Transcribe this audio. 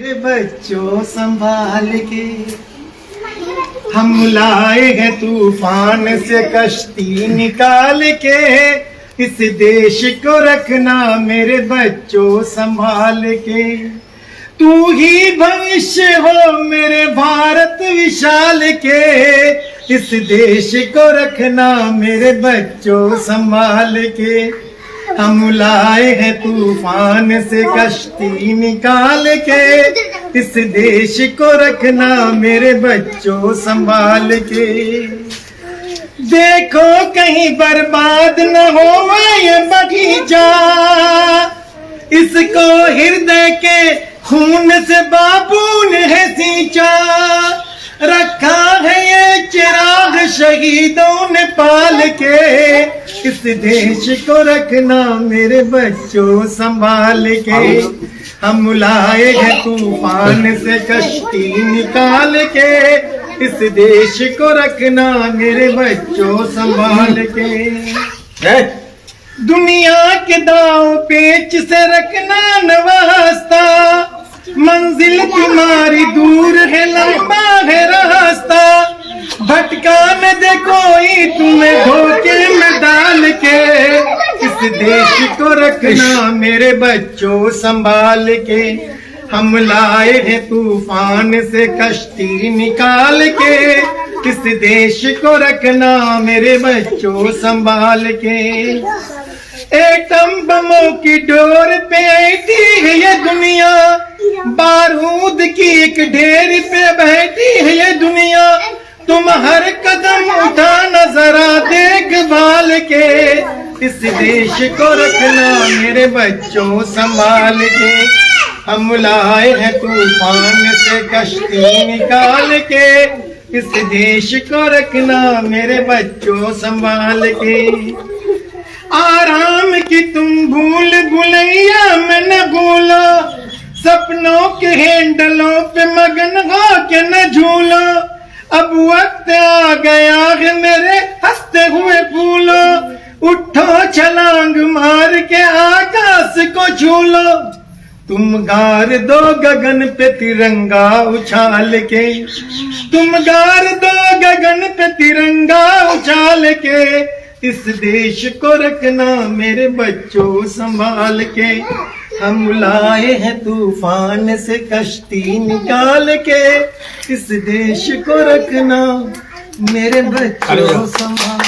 मेरे बच्चों संभाल के हम लाए हैं तूफान से कश्ती निकाल के, इस देश को रखना मेरे बच्चों संभाल के। तू ही भविष्य हो मेरे भारत विशाल के, इस देश को रखना मेरे बच्चों संभाल के। हम लाए हैं तूफान से कश्ती निकाल के, इस देश को रखना मेरे बच्चों संभाल के। देखो कहीं बर्बाद न हो ये बगीचा, इसको हृदय के खून से बापू ने सींचा। रखा है ये चिराग शहीदों ने पाल के, इस देश को रखना मेरे बच्चों संभाल के। हम लाए हैं तूफान से कश्ती निकाल के, इस देश को रखना मेरे बच्चों संभाल के। दुनिया के दाव पेच से रखना न वास्ता, मंजिल तुम्हारी दूर है लंबा है रास्ता। भटका न दे कोई तुम्हें धोखे में डाल के, इस देश को रखना मेरे बच्चों संभाल के। हम लाए हैं तूफान से कश्ती निकाल के, इस देश को रखना मेरे बच्चों संभाल के। एटम बमों की डोर पे ऐठी है ये दुनिया, बारूद की एक ढेर पे बैठी है ये दुनिया। तुम हर कदम उठाना जरा देखभाल के, इस देश को रखना मेरे बच्चों संभाल के। हम लाए हैं तूफान से कश्ती निकाल के, इस देश को रखना मेरे बच्चों संभाल के। आराम की तुम भूल भुलैया में न भूलो, सपनों के हैंडलों पे मगन हो के न झूलो। अब वक्त आ गया है मेरे हंसते हुए फूलो, उठो छलांग मार के आकाश को छू लो। तुम गार दो गगन पे तिरंगा उछाल के, तुम गार दो गगन पे तिरंगा उछाल के, इस देश को रखना मेरे बच्चों संभाल के। हम लाए हैं तूफान से कश्ती निकाल के, इस देश को रखना मेरे बच्चों संभाल